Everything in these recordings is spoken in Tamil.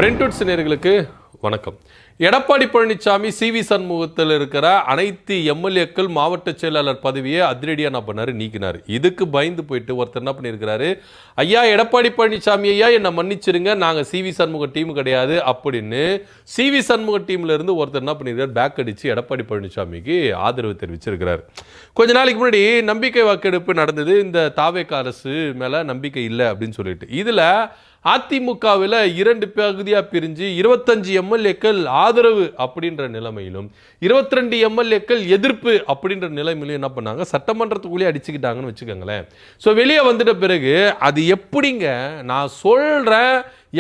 பிரிண்டவுட்ஸ் நேயர்களுக்கு வணக்கம். எடப்பாடி பழனிசாமி சி.வி. சண்முகத்தில் இருக்கிற அனைத்து எம்எல்ஏக்கள் மாவட்ட செயலாளர் பதவியை அதிரடியாக என்ன பண்ணாரு, நீக்கினார். இதுக்கு பயந்து போயிட்டு ஒருத்தர் என்ன பண்ணியிருக்கிறாரு, ஐயா எடப்பாடி பழனிசாமி ஐயா என்னை மன்னிச்சிருங்க, நாங்கள் சி.வி. சண்முக டீம் கிடையாது அப்படின்னு சி.வி. சண்முக டீம்ல இருந்து ஒருத்தர் என்ன பண்ணியிருக்காரு, பேக் அடிச்சு எடப்பாடி பழனிசாமிக்கு ஆதரவு தெரிவிச்சிருக்கிறார். கொஞ்ச நாளைக்கு முன்னாடி நம்பிக்கை வாக்கெடுப்பு நடந்தது. இந்த தாவேக அரசு மேலே நம்பிக்கை இல்லை அப்படின்னு சொல்லிட்டு இதில் அதிமுகவில் 2 பகுதியாக பிரிஞ்சு 25 எம்எல்ஏக்கள் ஆதரவு அப்படின்ற நிலைமையிலும் 22 எம்எல்ஏக்கள் எதிர்ப்பு அப்படின்ற நிலைமையிலும் என்ன பண்ணாங்க, சட்டமன்றத்துக்குள்ளேயே அடிச்சுக்கிட்டாங்கன்னு வச்சுக்கோங்களேன். ஸோ வெளியே வந்துட்ட பிறகு அது எப்படிங்க, நான் சொல்கிறேன்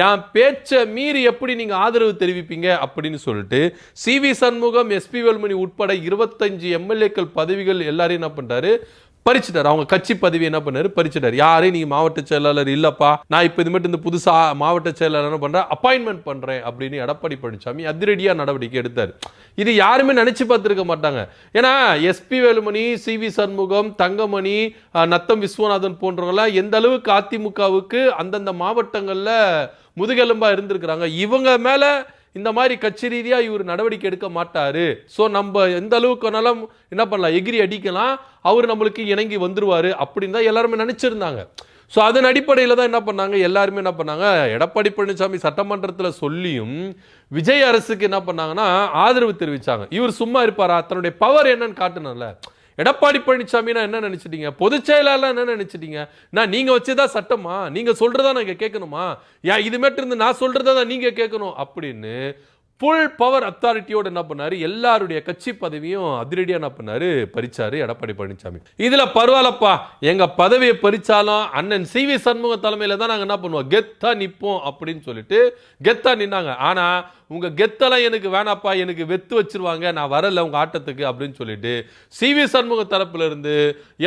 என் பேச்சை மீறி எப்படி நீங்கள் ஆதரவு தெரிவிப்பீங்க அப்படின்னு சொல்லிட்டு சி.வி. சண்முகம், எஸ்.பி. வேலுமணி உட்பட 25 எம்எல்ஏக்கள் பதவிகள் எல்லாரையும் என்ன பண்ணுறாரு, பறிச்சுட்டார். அவங்க கட்சி பதவி என்ன பண்ணாரு, பறிச்சுட்டார். யாரே நீங்க மாவட்ட செயலாளர் இல்லப்பா, நான் இப்போ இது மட்டும் இந்த புதுசா மாவட்ட செயலாளர் என்ன பண்றேன், அப்பாயின்மெண்ட் பண்றேன் அப்படின்னு எடப்பாடி பழனிசாமி அதிரடியா நடவடிக்கை எடுத்தார். இது யாருமே நினைச்சு பார்த்திருக்க மாட்டாங்க. ஏன்னா எஸ்.பி. வேலுமணி, சி.வி. சண்முகம், தங்கமணி, நத்தம் விஸ்வநாதன் போன்றவங்களாம் எந்த அளவுக்கு அதிமுகவுக்கு அந்தந்த மாவட்டங்கள்ல முதுகெலும்பா இருந்திருக்கிறாங்க. இவங்க மேல இந்த மாதிரி கட்சி ரீதியாக இவர் நடவடிக்கை எடுக்க மாட்டாரு, ஸோ நம்ம எந்த அளவுக்கு வேணாலும் என்ன பண்ணலாம், எகிரி அடிக்கலாம், அவர் நம்மளுக்கு இணங்கி வந்துருவாரு அப்படின்னு தான் எல்லாருமே நினைச்சிருந்தாங்க. ஸோ அதன் அடிப்படையில் தான் என்ன பண்ணாங்க, எல்லாருமே என்ன பண்ணாங்க, எடப்பாடி பழனிசாமி சட்டமன்றத்தில் சொல்லியும் விஜய் அரசுக்கு என்ன பண்ணாங்கன்னா ஆதரவு தெரிவிச்சாங்க. இவர் சும்மா இருப்பாரா, தன்னுடைய பவர் என்னன்னு காட்டுனால. எடப்பாடி பழனிசாமினா என்ன நினைச்சிட்டீங்க, பொதுச் செயலாளர் என்ன நினைச்சிட்டீங்க, நான் நீங்க வச்சுதான் சட்டமா, நீங்க சொல்றதா நாங்க கேட்கணுமா, ஏன் இது மட்டும் இருந்து நான் சொல்றதா நீங்க கேட்கணும் அப்படின்னு ஃபுல் பவர் அத்தாரிட்டியோடு என்ன பண்ணாரு, எல்லாருடைய கட்சி பதவியும் அதிரடியா என்ன பண்ணாரு, பறிச்சாரு எடப்பாடி பழனிசாமி. இதுல பரவாயில்லப்பா, எங்க பதவியை பறிச்சாலும் அண்ணன் சி.வி. சண்முக தலைமையில தான் நாங்க என்ன பண்ணுவோம், கெத்தா நிப்போம் அப்படின்னு சொல்லிட்டு கெத்தா நின்னாங்க. ஆனா உங்க கெத்தெல்லாம் எனக்கு வேணாப்பா, எனக்கு வெத்து வச்சிருவாங்க, நான் வரல உங்க ஆட்டத்துக்கு அப்படின்னு சொல்லிட்டு சி.வி. சண்முக தரப்புல இருந்து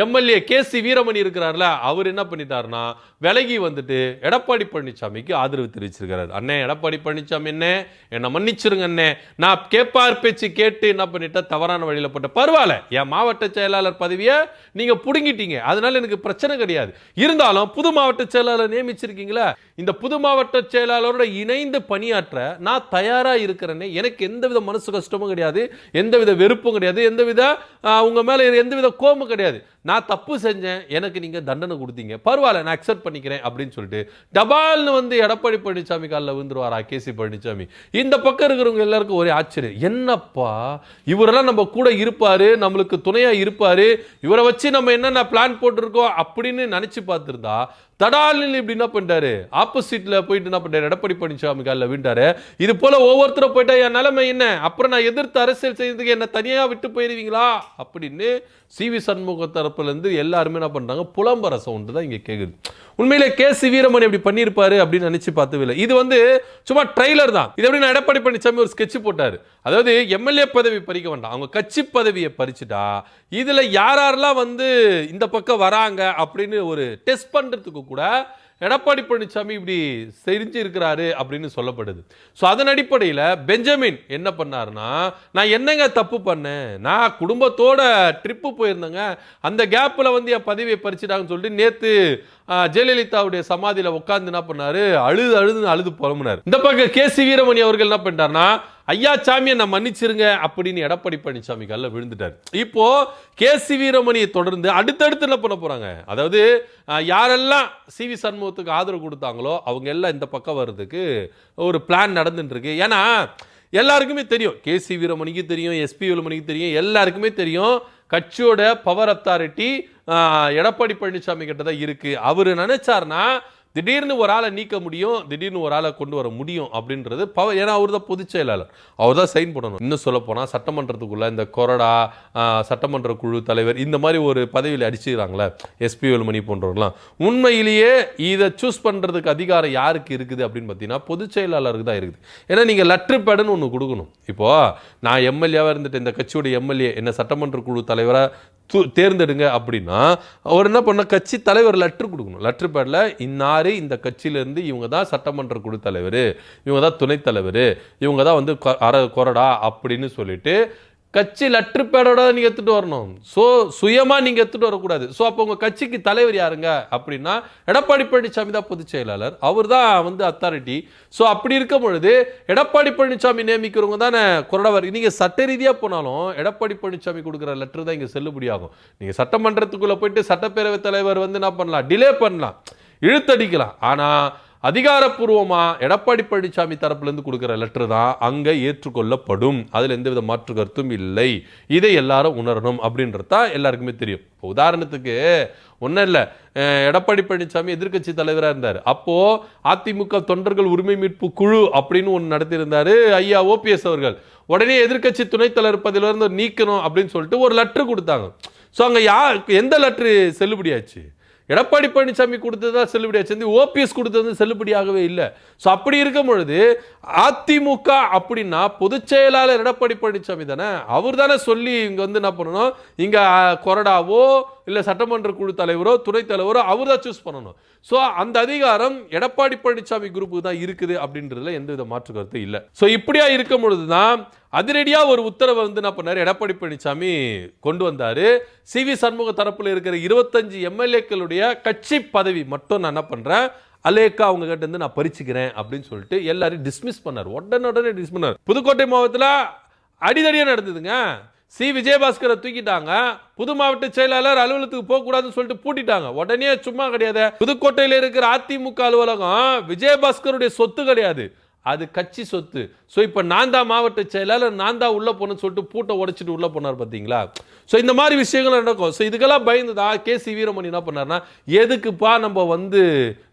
எம்எல்ஏ கே.சி. வீரமணி இருக்கிறார்ல, அவர் என்ன பண்ணிட்டாருன்னா விலகி வந்துட்டு எடப்பாடி பழனிசாமிக்கு ஆதரவு தெரிவிச்சிருக்கிறார். அண்ணே எடப்பாடி பழனிசாமி என்ன மன்னிச்சிருங்க அண்ணே, நான் கேட்பார் பேச்சு கேட்டு என்ன பண்ணிட்ட, தவறான வழியில் போட்ட, பரவாயில்ல என் மாவட்ட செயலாளர் பதவியை நீங்க புடுங்கிட்டீங்க, அதனால எனக்கு பிரச்சனை கிடையாது, இருந்தாலும் புது மாவட்ட செயலாளர் நியமிச்சிருக்கீங்களா, இந்த புது மாவட்ட செயலாளரோட இணைந்து பணியாற்ற நான் தயாரா இருக்கிறேனே, எனக்கு எந்தவித மனசு கஷ்டமும் கிடையாது, எந்தவித வெறுப்பும் கிடையாது, எந்தவித உங்க மேல எந்தவித கோபமும் கிடையாது, நான் தப்பு செஞ்சேன், எனக்கு நீங்க தண்டனை கொடுத்தீங்க, பரவாயில்ல நான் அக்செப்ட் பண்ணிக்கிறேன் அப்படின்னு சொல்லிட்டு டபால்னு வந்து எடப்பாடி பழனிசாமி காலில் விழுந்துருவாரா கே.சி. பழனிசாமி. இந்த பக்கம் இருக்கிறவங்க எல்லாருக்கும் ஒரே ஆச்சரியம், என்னப்பா இவரெல்லாம் நம்ம கூட இருப்பாரு, நம்மளுக்கு துணையா இருப்பாரு, இவரை வச்சு நம்ம என்னென்ன பிளான் போட்டிருக்கோம் அப்படின்னு நினைச்சு பார்த்திருந்தா தடாலில் இப்படி என்ன பண்ணிட்டாரு, ஆப்போசிட்ல போயிட்டு என்ன பண்ணிட்டாரு, எடப்பாடி பழனிசாமி காலில் விண்டாரு. இது போல ஒவ்வொருத்தரும் போயிட்டா என் நிலைமை என்ன, அப்புறம் நான் எதிர்த்து அரசியல் செய்யறதுக்கு என்ன தனியா விட்டு போயிருவீங்களா அப்படின்னு சி.வி. சண்முக தரப்புல இருந்து எல்லாருமே என்ன பண்றாங்க, புலம்பர சவுண்ட் தான் இங்க கேக்குது. உண்மையிலே கே.சி. வீரமணி அப்படி பண்ணியிருப்பாரு அப்படின்னு நினைச்சு பார்த்தவில்லை. இது வந்து சும்மா ட்ரைலர் தான். இது எப்படி எடப்பாடி பழனிசாமி ஒரு ஸ்கெட்ச் போட்டாரு, அதாவது எம்எல்ஏ பதவி பறிக்க வேண்டாம், அவங்க கட்சி பதவியை பறிச்சுட்டா இதுல யாரெல்லாம் வந்து இந்த பக்கம் வராங்க அப்படின்னு ஒரு டெஸ்ட் பண்றதுக்கு கூட எடப்பாடி பழனிசாமி இப்படி செஞ்சு இருக்கிறாரு அப்படின்னு சொல்லப்படுது. ஸோ அதன் அடிப்படையில் பெஞ்சமின் என்ன பண்ணாருன்னா, நான் என்னங்க தப்பு பண்ணேன், நான் குடும்பத்தோட ட்ரிப்பு போயிருந்தேங்க, அந்த கேப்பில் வந்து என் பதவியை பறிச்சுட்டாங்கன்னு சொல்லிட்டு நேற்று ஜெயலலிதாவுடைய சமாதியில் உட்காந்து என்ன பண்ணாரு, அழுது புலம்புனார். இந்த பக்கம் கே.சி. வீரமணி அவர்கள் என்ன பண்ணிட்டாருன்னா, ஐயா சாமியை நான் மன்னிச்சிருங்க அப்படின்னு எடப்பாடி பழனிசாமி காலில் விழுந்துட்டார். இப்போ கே.சி. வீரமணியை தொடர்ந்து அடுத்தடுத்து என்ன பண்ண போறாங்க, அதாவது யாரெல்லாம் சி.வி. சண்முகத்துக்கு ஆதரவு கொடுத்தாங்களோ அவங்க எல்லாம் இந்த பக்கம் வர்றதுக்கு ஒரு பிளான் நடந்துட்டு இருக்கு. ஏன்னா எல்லாருக்குமே தெரியும், கே.சி. வீரமணிக்கு தெரியும், எஸ்.பி. வேலுமணிக்கு தெரியும், எல்லாருக்குமே தெரியும் கட்சியோட பவர் அத்தாரிட்டி எடப்பாடி பழனிசாமி கிட்ட தான் இருக்கு. அவரு நினைச்சார்னா திடீர்னு ஒரு ஆளை நீக்க முடியும், திடீர்னு ஒரு ஆளை கொண்டு வர முடியும் அப்படின்றது பவர். ஏன்னா அவர் தான் பொதுச் செயலாளர், அவர் தான் சைன் பண்ணணும். இன்னும் சொல்ல போனால் சட்டமன்றத்துக்குள்ள இந்த கொறடா சட்டமன்ற குழு தலைவர் இந்த மாதிரி ஒரு பதவியில் அடிச்சுக்கிறாங்களே எஸ்.பி. வேலுமணி போன்றவர்களாம், உண்மையிலேயே இதை சூஸ் பண்ணுறதுக்கு அதிகாரம் யாருக்கு இருக்குது அப்படின்னு பார்த்தீங்கன்னா பொதுச் செயலாளருக்கு தான் இருக்குது. ஏன்னா நீங்கள் லெட்டர் பேடுன்னு ஒன்று கொடுக்கணும். இப்போது நான் எம்எல்ஏவாக இருந்துட்டு இந்த கட்சியோட எம்எல்ஏ என்ன சட்டமன்ற குழு தலைவராக தேர்ந்தெடுங்க அப்படின்னா அவர் என்ன பண்ண, கட்சி தலைவர் லெட்டர் கொடுக்கணும். லெட்டர் பேடில் இன்னாரு இந்த கட்சியிலேருந்து இவங்க தான் சட்டமன்ற குழு தலைவர், இவங்க தான் துணைத் தலைவர், இவங்க தான் வந்து கொறடா அப்படின்னு சொல்லிட்டு கட்சி லெட்டர் பேடோட நீங்க எடுத்துட்டு வரணும். ஸோ சுயமா நீங்க எடுத்துட்டு வரக்கூடாது. ஸோ அப்போ உங்க கட்சிக்கு தலைவர் யாருங்க அப்படின்னா எடப்பாடி பழனிசாமி தான் பொதுச் செயலாளர், அவர் தான் வந்து அத்தாரிட்டி. ஸோ அப்படி இருக்கும் பொழுது எடப்பாடி பழனிசாமி நியமிக்கிறவங்க தானே கொறடாவார். நீங்க சட்ட ரீதியா போனாலும் எடப்பாடி பழனிசாமி கொடுக்குற லெட்டர் தான் இங்க செல்லுபடியாகும். நீங்க சட்டமன்றத்துக்குள்ள போயிட்டு சட்டப்பேரவை தலைவர் வந்து என்ன பண்ணலாம், டிலே பண்ணலாம், இழுத்தடிக்கலாம். ஆனா அதிகாரப்பூர்வமா எடப்பாடி பழனிசாமி தரப்புல இருந்து கொடுக்கிற லெட்டர் தான் அங்க ஏற்றுக்கொள்ளப்படும். அதுல எந்தவித மாற்று கருத்தும் இல்லை. இதை எல்லாரும் உணரணும் அப்படின்றதா எல்லாருக்குமே தெரியும். உதாரணத்துக்கு ஒன்றும் இல்லை, எடப்பாடி பழனிசாமி எதிர்க்கட்சி தலைவராக இருந்தார். அப்போ அதிமுக தொண்டர்கள் உரிமை மீட்பு குழு அப்படின்னு ஒன்று நடத்தியிருந்தாரு ஐயா ஓபிஎஸ் அவர்கள். உடனே எதிர்க்கட்சி துணைத் தலைவர் பதவியிலிருந்து நீக்கணும் அப்படின்னு சொல்லிட்டு ஒரு லெட்டர் கொடுத்தாங்க. ஸோ அங்கே எந்த லெட்டரு செல்லுபடியாச்சு? எடப்பாடி பழனிசாமி கொடுத்ததா செல்லுபடியாச்சு, ஓபிஎஸ் கொடுத்தது செல்லுபடியாகவே இல்லை. ஸோ அப்படி இருக்கும் பொழுது அதிமுக அப்படின்னா பொதுச் செயலாளர் எடப்பாடி பழனிசாமி தானே, அவர் தானே சொல்லி இங்கே வந்து என்ன பண்ணணும், இங்கே கொறடாவோ இல்லை சட்டமன்ற குழு தலைவரோ துணைத் தலைவரோ அவர் தான் சூஸ் பண்ணணும். ஸோ அந்த அதிகாரம் எடப்பாடி பழனிசாமி குரூப்புக்கு தான் இருக்குது அப்படின்றதுல எந்தவித மாற்று கருத்து இல்லை. ஸோ இப்படியா இருக்கும் பொழுது தான் அதிரடியா ஒரு உத்தரவை வந்து என்ன பண்ணாரு எடப்பாடி பழனிசாமி கொண்டு வந்தாரு. சிவி சண்முக தரப்புல இருக்கிற 25 எம்எல்ஏக்களுடைய கட்சி பதவி மட்டும் நான் என்ன பண்றேன், அலேக்கா அவங்க கிட்ட இருந்து நான் பறிச்சுக்கிறேன் அப்படின்னு சொல்லிட்டு எல்லாரையும் டிஸ்மிஸ் பண்ணார். உடனே டிஸ்மிஸ் பண்ணார். புதுக்கோட்டை மாவட்டத்தில் அடிதடியா நடந்ததுங்க. சி விஜயபாஸ்கரை தூக்கிட்டாங்க. புது மாவட்ட செயலாளர் அலுவலகத்துக்கு போக கூடாதுன்னு சொல்லிட்டு பூட்டிட்டாங்க. உடனே சும்மா கிடையாது, புதுக்கோட்டையில் இருக்கிற அதிமுக அலுவலகம் விஜயபாஸ்கருடைய சொத்து கிடையாது, அது கட்சி சொத்து. ஸோ இப்போ நான் தான் மாவட்ட செயலாளர், நான் தான் உள்ள போனேன்னு சொல்லிட்டு பூட்டை உடைச்சிட்டு உள்ள போனார் பார்த்தீங்களா. ஸோ இந்த மாதிரி விஷயங்கள் நடக்கும். ஸோ இதுக்கெல்லாம் பயந்துதா கே.சி. வீரமணி என்ன பண்ணார்னா, எதுக்குப்பா நம்ம வந்து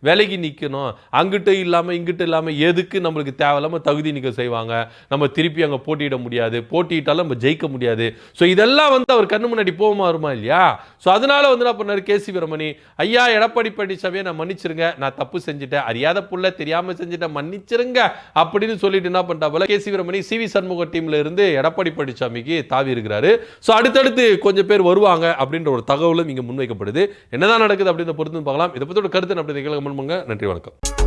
விலகி நிற்கணும், அங்கிட்ட இல்லாமல் இங்கிட்ட இல்லாமல் எதுக்கு நம்மளுக்கு தேவையில்லாமல் தகுதி நீக்க செய்வாங்க, நம்ம திருப்பி அங்கே போட்டியிட முடியாது, போட்டியிட்டாலும் நம்ம ஜெயிக்க முடியாது. ஸோ இதெல்லாம் வந்து அவர் கண்ணு முன்னாடி போகுமா வருமா இல்லையா. ஸோ அதனால வந்து என்ன பண்ணார் கே.சி. வீரமணி, ஐயா எடப்பாடி பழனிசாமியை நான் மன்னிச்சிருங்க, நான் தப்பு செஞ்சுட்டேன், அறியாத புள்ள தெரியாமல் செஞ்சுட்டேன், மன்னிச்சிருங்க அப்படின்னு சொல்லிட்டு என்ன பண்ணிட்டாப்புல கே.சி. வீரமணி சிவி சண்முக டீம்ல இருந்து எடப்பாடி பழனிசாமிக்கு தாவி இருக்கிறாரு. ஸோ அடுத்தடுத்து கொஞ்சம் பேர் வருவாங்க அப்படின்ற ஒரு தகவலும் இங்க முன்வைக்கப்படுது. என்னதான் நடக்குது அப்படின்னு பொறுத்து பார்க்கலாம். இதை பத்தி கருத்து அப்படி கமெண்ட் பண்ணுங்க. நன்றி, வணக்கம்.